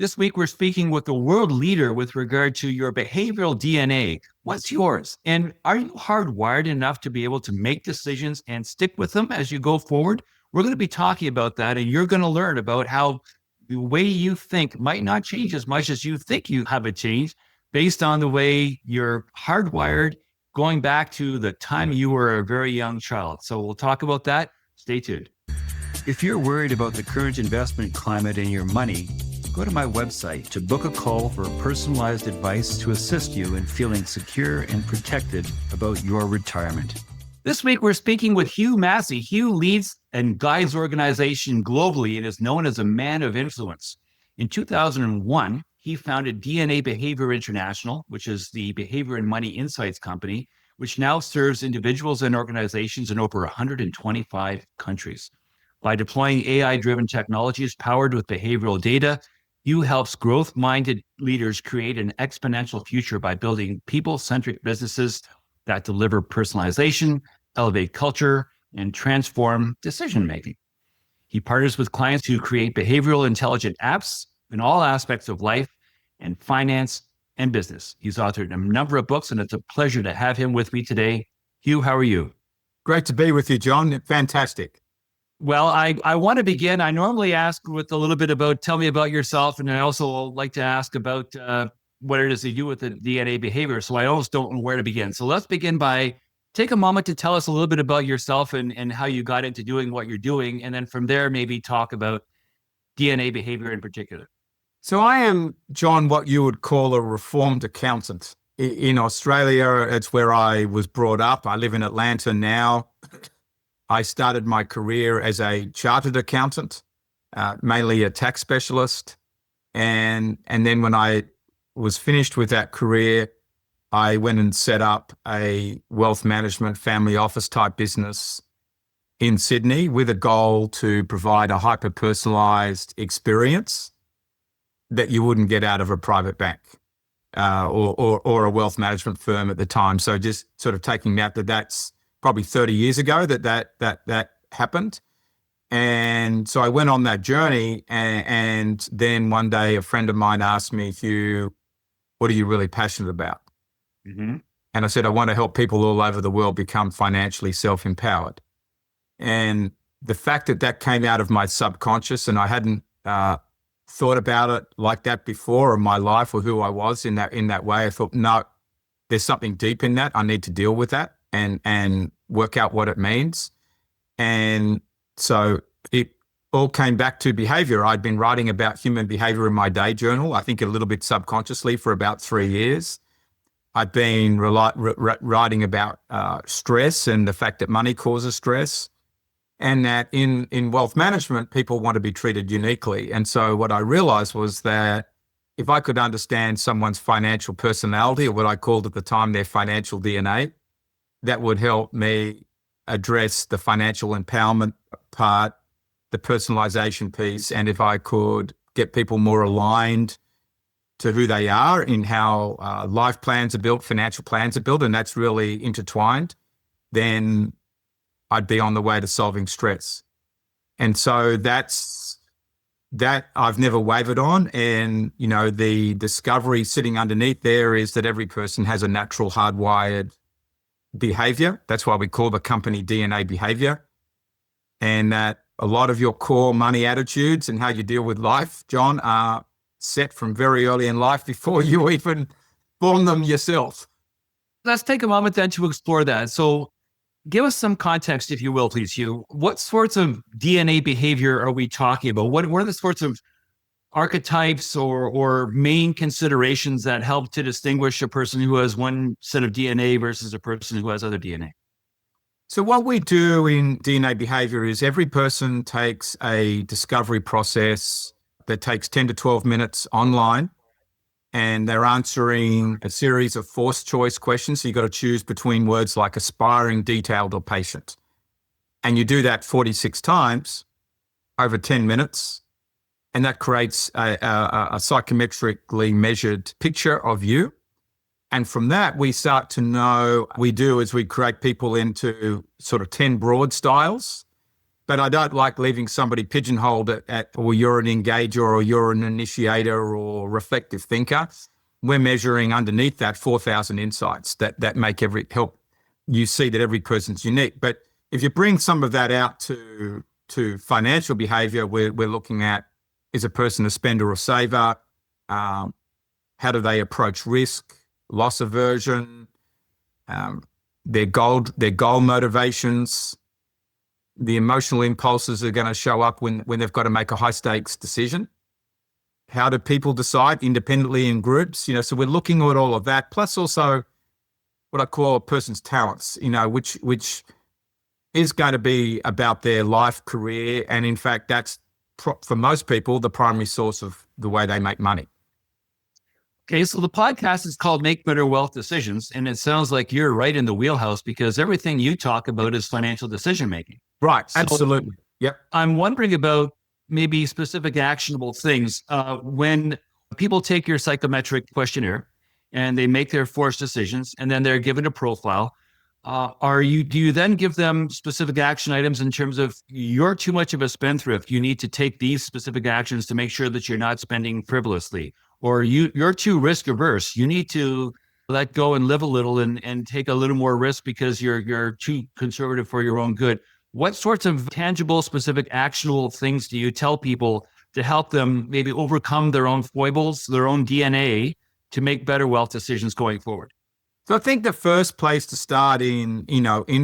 This week, we're speaking with the world leader with regard to your behavioral DNA. What's yours? And are you hardwired enough to be able to make decisions and stick with them as you go forward? We're going to be talking about that, and you're going to learn about how the way you think might not change as much as you think you have it changed based on the way you're hardwired going back to the time you were a very young child. So we'll talk about that. Stay tuned. If you're worried about the current investment climate in your money, go to my website to book a call for personalized advice to assist you in feeling secure and protected about your retirement. This week, we're speaking with Hugh Massie. Hugh leads and guides organization globally and is known as a man of influence. In 2001, he founded DNA Behavior International, which is the behavior and money insights company, which now serves individuals and organizations in over 125 countries. By deploying AI-driven technologies powered with behavioral data, Hugh helps growth-minded leaders create an exponential future by building people-centric businesses that deliver personalization, elevate culture, and transform decision-making. He partners with clients who create behavioral intelligent apps in all aspects of life and finance and business. He's authored a number of books, and it's a pleasure to have him with me today. Hugh, how are you? Great to be with you, John. Fantastic. Well, I want to begin. I normally ask with a little bit about, tell me about yourself. And I also like to ask about what it is you do with the DNA behavior. So I almost don't know where to begin. So let's begin by take a moment to tell us a little bit about yourself and how you got into doing what you're doing. And then from there, maybe talk about DNA behavior in particular. So I am, John, what you would call a reformed accountant. In Australia, it's where I was brought up. I live in Atlanta now. I started my career as a chartered accountant, mainly a tax specialist. And then when I was finished with that career, I went and set up a wealth management family office type business in Sydney with a goal to provide a hyper-personalized experience that you wouldn't get out of a private bank or a wealth management firm at the time. So just sort of taking that's probably 30 years ago that happened. And so I went on that journey. And then one day a friend of mine asked me, Hugh, what are you really passionate about? Mm-hmm. And I said, I want to help people all over the world become financially self-empowered. And the fact that came out of my subconscious, and I hadn't thought about it like that before in my life or who I was in that way, I thought, no, there's something deep in that. I need to deal with that and work out what it means. And so it all came back to behavior. I'd been writing about human behavior in my day journal, I think a little bit subconsciously for about 3 years. I've been writing about stress and the fact that money causes stress, and that in wealth management, people want to be treated uniquely. And so what I realized was that if I could understand someone's financial personality, or what I called at the time their financial DNA, that would help me address the financial empowerment part, the personalization piece. And if I could get people more aligned to who they are in how life plans are built, financial plans are built, and that's really intertwined, then I'd be on the way to solving stress. And so that's that I've never wavered on. And, the discovery sitting underneath there is that every person has a natural hardwired behavior. That's why we call the company DNA Behavior. And that a lot of your core money attitudes and how you deal with life, John, are set from very early in life before you even form them yourself. Let's take a moment then to explore that. So give us some context, if you will, please, Hugh. What sorts of DNA behavior are we talking about? What are the sorts of archetypes or main considerations that help to distinguish a person who has one set of DNA versus a person who has other DNA? So what we do in DNA Behavior is every person takes a discovery process that takes 10 to 12 minutes online, and they're answering a series of forced choice questions. So you've got to choose between words like aspiring, detailed, or patient. And you do that 46 times over 10 minutes. And that creates a psychometrically measured picture of you. And from that, we start to know, we create people into sort of 10 broad styles. but I don't like leaving somebody pigeonholed or you're an engager or you're an initiator or reflective thinker. We're measuring underneath that 4,000 insights that make help you see that every person's unique. But if you bring some of that out to financial behavior, we're looking at, is a person a spender or saver? How do they approach risk, loss aversion, their goal motivations? The emotional impulses are going to show up when they've got to make a high stakes decision. How do people decide independently in groups? So we're looking at all of that, plus also what I call a person's talents, which is going to be about their life, career. And in fact, that's for most people, the primary source of the way they make money. Okay, so the podcast is called Make Better Wealth Decisions, and it sounds like you're right in the wheelhouse because everything you talk about is financial decision making. Right, absolutely. Yep. I'm wondering about maybe specific actionable things. When people take your psychometric questionnaire and they make their forced decisions and then they're given a profile, do you then give them specific action items in terms of you're too much of a spendthrift, you need to take these specific actions to make sure that you're not spending frivolously, or you're too risk averse, you need to let go and live a little and take a little more risk because you're too conservative for your own good? What sorts of tangible, specific, actionable things do you tell people to help them maybe overcome their own foibles, their own DNA, to make better wealth decisions going forward? So I think the first place to start in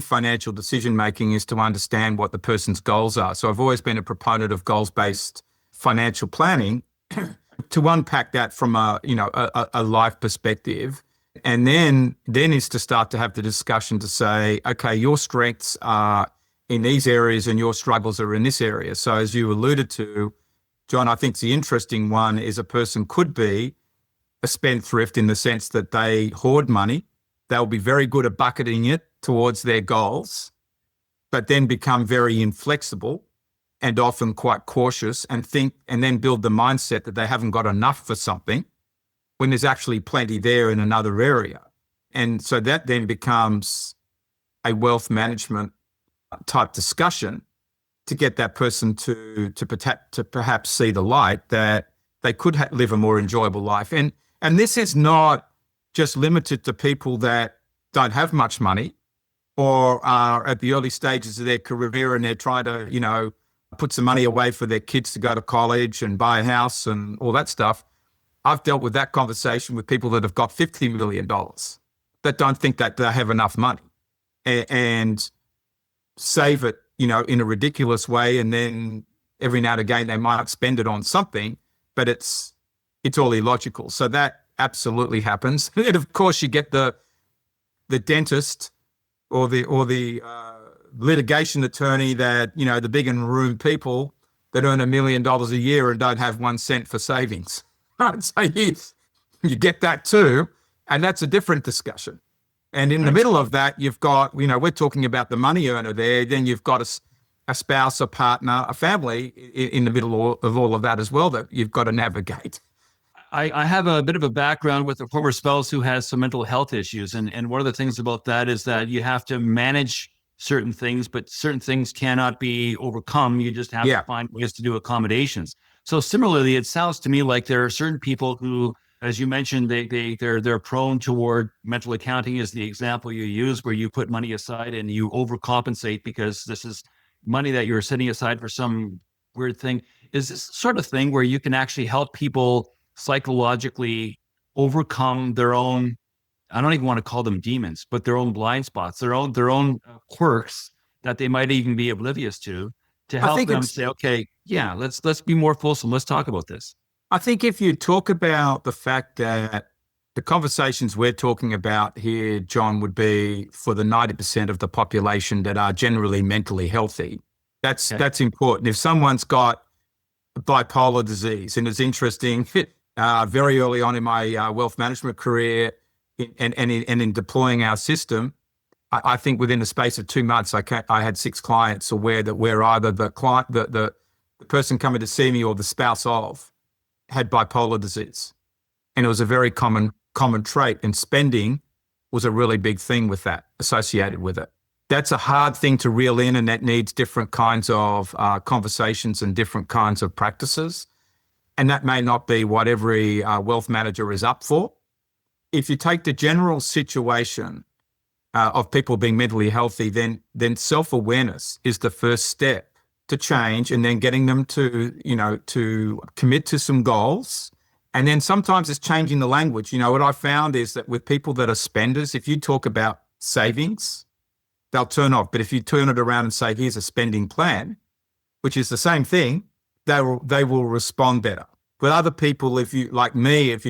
financial decision making is to understand what the person's goals are. So I've always been a proponent of goals-based financial planning to unpack that from a life perspective. And then is to start to have the discussion to say, okay, your strengths are in these areas and your struggles are in this area. So as you alluded to, John, I think the interesting one is a person could be a spendthrift in the sense that they hoard money. They'll be very good at bucketing it towards their goals, but then become very inflexible and often quite cautious and then build the mindset that they haven't got enough for something when there's actually plenty there in another area. And so that then becomes a wealth management type discussion to get that person to perhaps see the light that they could live a more enjoyable life. And this is not just limited to people that don't have much money or are at the early stages of their career and they're trying to, put some money away for their kids to go to college and buy a house and all that stuff. I've dealt with that conversation with people that have got $50 million that don't think that they have enough money and save it, in a ridiculous way. And then every now and again, they might spend it on something, but it's all illogical. So that absolutely happens. And of course you get the dentist or the litigation attorney that, the big in the room people that earn $1 million a year and don't have 1 cent for savings. Right? So you get that too. And that's a different discussion. And in the middle of that, you've got, we're talking about the money earner there. Then you've got a spouse, a partner, a family in the middle of all of that as well that you've got to navigate. I have a bit of a background with a former spouse who has some mental health issues. And one of the things about that is that you have to manage certain things, but certain things cannot be overcome. You just have to find ways to do accommodations. So similarly, it sounds to me like there are certain people who, as you mentioned, they're prone toward mental accounting is the example you use, where you put money aside and you overcompensate because this is money that you're setting aside for some weird thing. Is this sort of thing where you can actually help people psychologically overcome their own, I don't even want to call them demons, but their own blind spots, their own quirks that they might even be oblivious to help them say, okay, yeah, let's be more fulsome. Let's talk about this. I think if you talk about the fact that the conversations we're talking about here, John, would be for the 90% of the population that are generally mentally healthy. That's important. If someone's got bipolar disease, and it's interesting, very early on in my wealth management career and in deploying our system, I think within the space of 2 months, I had 6 clients aware that where either the client, the person coming to see me or the spouse of had bipolar disease. And it was a very common trait, and spending was a really big thing with that, associated with it. That's a hard thing to reel in, and that needs different kinds of conversations and different kinds of practices. And that may not be what every wealth manager is up for. If you take the general situation of people being mentally healthy, then self-awareness is the first step to change, and then getting them to commit to some goals. And then sometimes it's changing the language. What I found is that with people that are spenders, if you talk about savings, they'll turn off. But if you turn it around and say, here's a spending plan, which is the same thing, they will respond better. With other people, if you're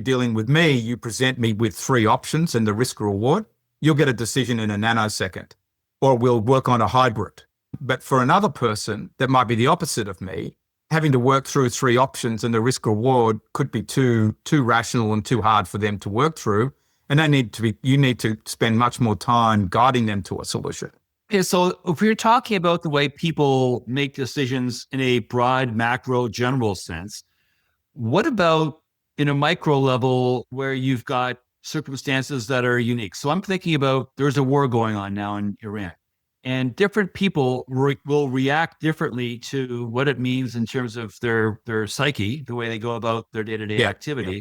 dealing with me, you present me with 3 options and the risk reward, you'll get a decision in a nanosecond, or we'll work on a hybrid. But for another person that might be the opposite of me, having to work through 3 options and the risk reward could be too rational and too hard for them to work through. And you need to spend much more time guiding them to a solution. Okay, so if we're talking about the way people make decisions in a broad, macro, general sense, what about in a micro level where you've got circumstances that are unique? So I'm thinking about, there's a war going on now in Iran, and different people will react differently to what it means in terms of their psyche, the way they go about their day-to-day activity. Yeah.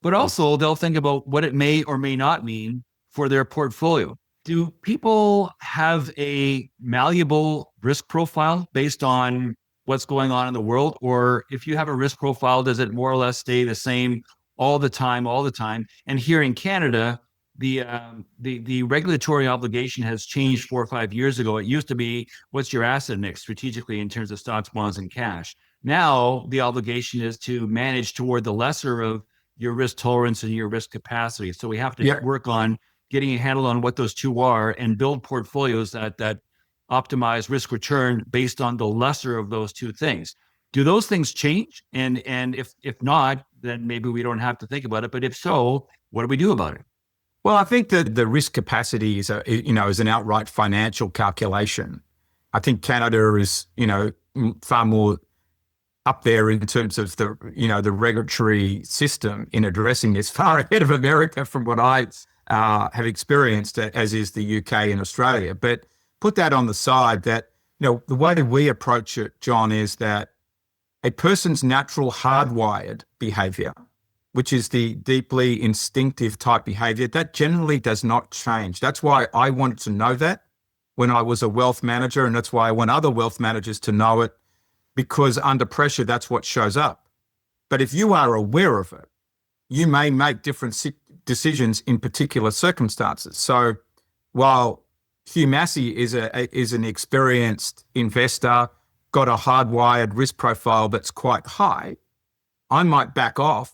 But also they'll think about what it may or may not mean for their portfolio. Do people have a malleable risk profile based on what's going on in the world? Or if you have a risk profile, does it more or less stay the same all the time? And here in Canada, the regulatory obligation has changed 4 or 5 years ago. It used to be, what's your asset mix strategically in terms of stocks, bonds, and cash? Now the obligation is to manage toward the lesser of your risk tolerance and your risk capacity. So we have to work on getting a handle on what those two are and build portfolios that optimize risk return based on the lesser of those two things. Do those things change? And if not, then maybe we don't have to think about it. But if so, what do we do about it? Well, I think that the risk capacity is an outright financial calculation. I think Canada is, far more up there in terms of the regulatory system in addressing this, far ahead of America from what I have experienced, as is the UK and Australia. But put that on the side, that, the way that we approach it, John, is that a person's natural hardwired behavior, which is the deeply instinctive type behavior, that generally does not change. That's why I wanted to know that when I was a wealth manager, and that's why I want other wealth managers to know it, because under pressure, that's what shows up. But if you are aware of it, you may make different decisions in particular circumstances. So while Hugh Massie is an experienced investor, got a hardwired risk profile that's quite high, I might back off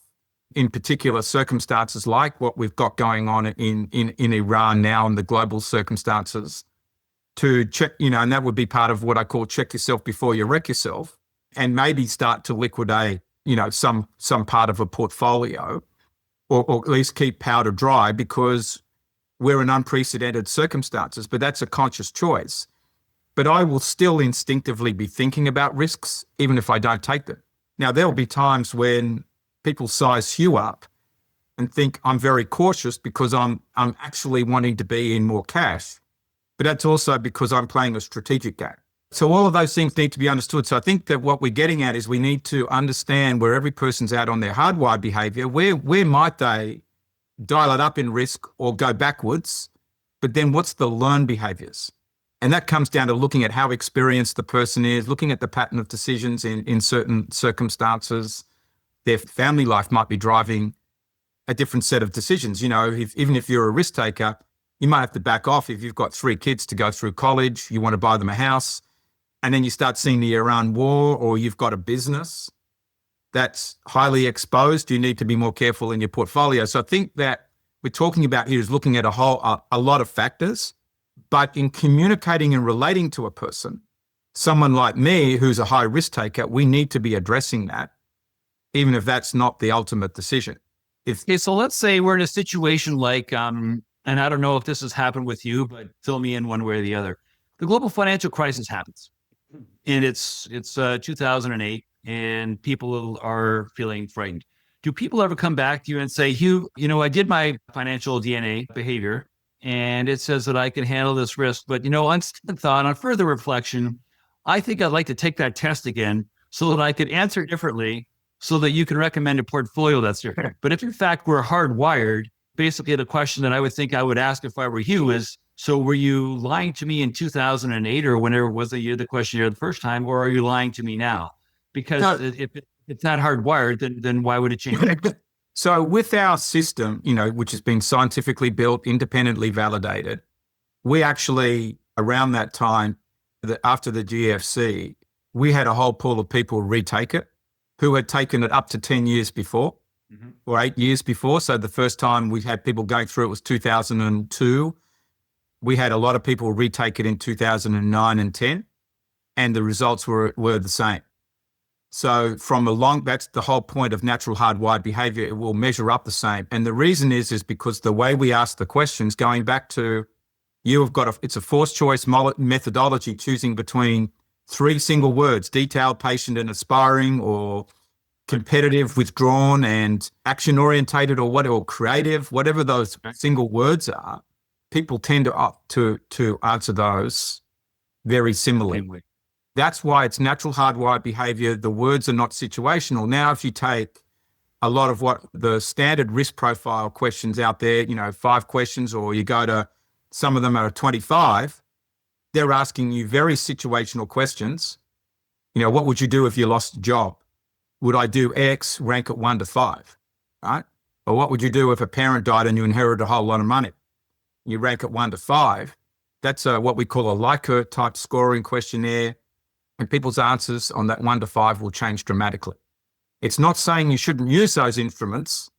in particular circumstances like what we've got going on in Iran now and the global circumstances, to check, and that would be part of what I call check yourself before you wreck yourself, and maybe start to liquidate, some part of a portfolio, or at least keep powder dry, because we're in unprecedented circumstances. But that's a conscious choice. But I will still instinctively be thinking about risks, even if I don't take them. Now, there'll be times when people size Hugh up and think I'm very cautious because I'm actually wanting to be in more cash. But that's also because I'm playing a strategic game. So all of those things need to be understood. So I think that what we're getting at is we need to understand where every person's at on their hardwired behavior. Where might they dial it up in risk or go backwards? But then what's the learned behaviors? And that comes down to looking at how experienced the person is, looking at the pattern of decisions in certain circumstances. Their family life might be driving a different set of decisions. Even if you're a risk taker, you might have to back off if you've got 3 kids to go through college, you want to buy them a house, and then you start seeing the Iran war, or you've got a business that's highly exposed. You need to be more careful in your portfolio. So I think that we're talking about here is looking at a lot of factors, but in communicating and relating to a person, someone like me who's a high risk taker, we need to be addressing that, even if that's not the ultimate decision. Okay, so let's say we're in a situation like, and I don't know if this has happened with you, but fill me in one way or the other. The global financial crisis happens, and it's 2008, and people are feeling frightened. Do people ever come back to you and say, Hugh, I did my financial DNA behavior, and it says that I can handle this risk. But, on second thought, on further reflection, I think I'd like to take that test again so that I could answer differently so that you can recommend a portfolio that's different. But if in fact we're hardwired, basically the question that I would think I would ask if I were you is, so were you lying to me in 2008 or whenever was the year the questionnaire the first time, or are you lying to me now? Because if it's not hardwired, then why would it change? So with our system, which has been scientifically built, independently validated, we actually, around that time, after the GFC, we had a whole pool of people retake it who had taken it up to 10 years before or 8 years before. So the first time we had people going through it was 2002. We had a lot of people retake it in 2009 and 10, and the results were the same. So that's the whole point of natural hardwired behavior. It will measure up the same. And the reason is because the way we ask the questions, going back to, it's a forced choice methodology, choosing between 3 single words: detailed, patient, and aspiring, or competitive, withdrawn, and action orientated, or creative, whatever those single words are. People tend to answer those very similarly. That's why it's natural hardwired behavior. The words are not situational. Now, if you take a lot of what the standard risk profile questions out there, 5 questions, or you go to some of them are 25, they're asking you very situational questions. What would you do if you lost a job? Would I do X, rank it 1 to 5, right? Or what would you do if a parent died and you inherited a whole lot of money? You rank it 1 to 5. That's what we call a Likert type scoring questionnaire. And people's answers on that 1 to 5 will change dramatically. It's not saying you shouldn't use those instruments.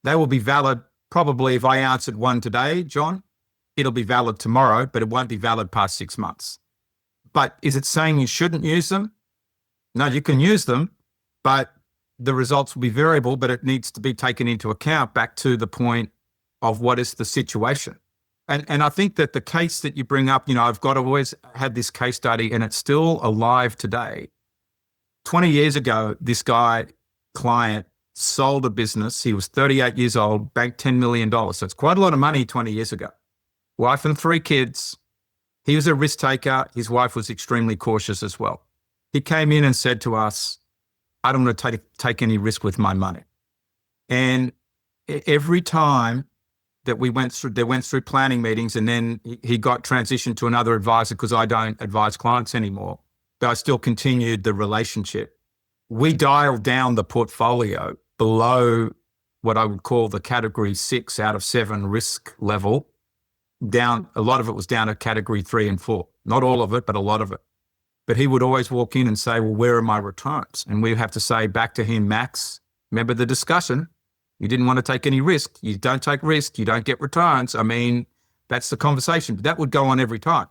They will be valid. Probably if I answered 1 today, John, it'll be valid tomorrow, but it won't be valid past 6 months. But is it saying you shouldn't use them? No, you can use them, but the results will be variable, but it needs to be taken into account back to the point of what is the situation. And I think that the case that you bring up, I've always had this case study, and it's still alive today. 20 years ago, this client sold a business. He was 38 years old, banked $10 million. So it's quite a lot of money 20 years ago. Wife and 3 kids. He was a risk taker. His wife was extremely cautious as well. He came in and said to us, I don't want to take any risk with my money. And every time that they went through planning meetings, and then he got transitioned to another advisor because I don't advise clients anymore, but I still continued the relationship. We dialed down the portfolio below what I would call the category 6 out of 7 risk level. Down, a lot of it was down to category 3 and 4. Not all of it, but a lot of it. But he would always walk in and say, well, where are my returns? And we'd have to say back to him, Max, remember the discussion? You didn't want to take any risk. You don't take risk. You don't get returns. I mean, that's the conversation. But that would go on every time.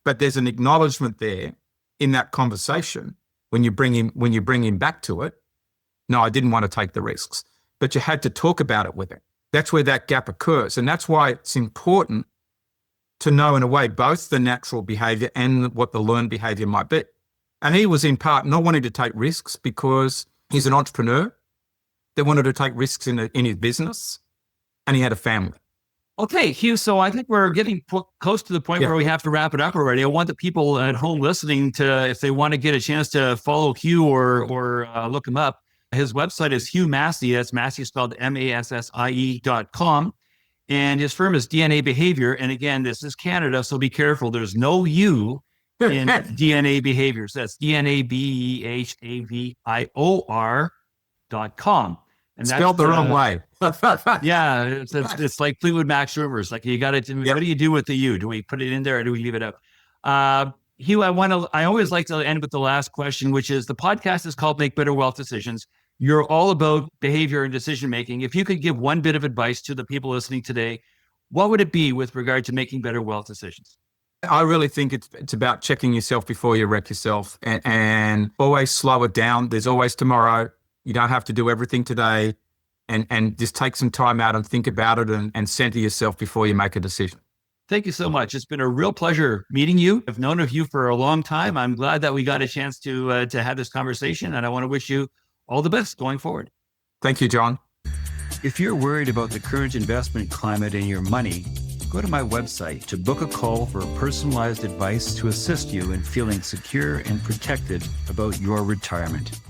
But there's an acknowledgement there in that conversation when you bring him back to it. No, I didn't want to take the risks. But you had to talk about it with him. That's where that gap occurs. And that's why it's important to know, in a way, both the natural behavior and what the learned behavior might be. And he was in part not wanting to take risks because he's an entrepreneur that wanted to take risks in his business, and he had a family. Okay, Hugh, so I think we're getting close to the point where we have to wrap it up already. I want the people at home listening to, if they want to get a chance to follow Hugh or look him up, his website is Hugh Massie. That's Massie spelled MASSIE.com. And his firm is DNA Behavior. And again, this is Canada, so be careful. There's no U in DNA Behaviors. That's DNABEHAVIOR.com. And that's spelled the wrong way. Yeah, it's like Fleetwood Mac's Rumors. Like, you got to, what do you do with the U? Do we put it in there or do we leave it out? Hugh, I always like to end with the last question, which is, the podcast is called Make Better Wealth Decisions. You're all about behavior and decision-making. If you could give one bit of advice to the people listening today, what would it be with regard to making better wealth decisions? I really think it's about checking yourself before you wreck yourself, and always slow it down. There's always tomorrow. You don't have to do everything today, and just take some time out and think about it and center yourself before you make a decision. Thank you so much. It's been a real pleasure meeting you. I've known of you for a long time. I'm glad that we got a chance to have this conversation, and I want to wish you all the best going forward. Thank you, John. If you're worried about the current investment climate and your money, go to my website to book a call for personalized advice to assist you in feeling secure and protected about your retirement.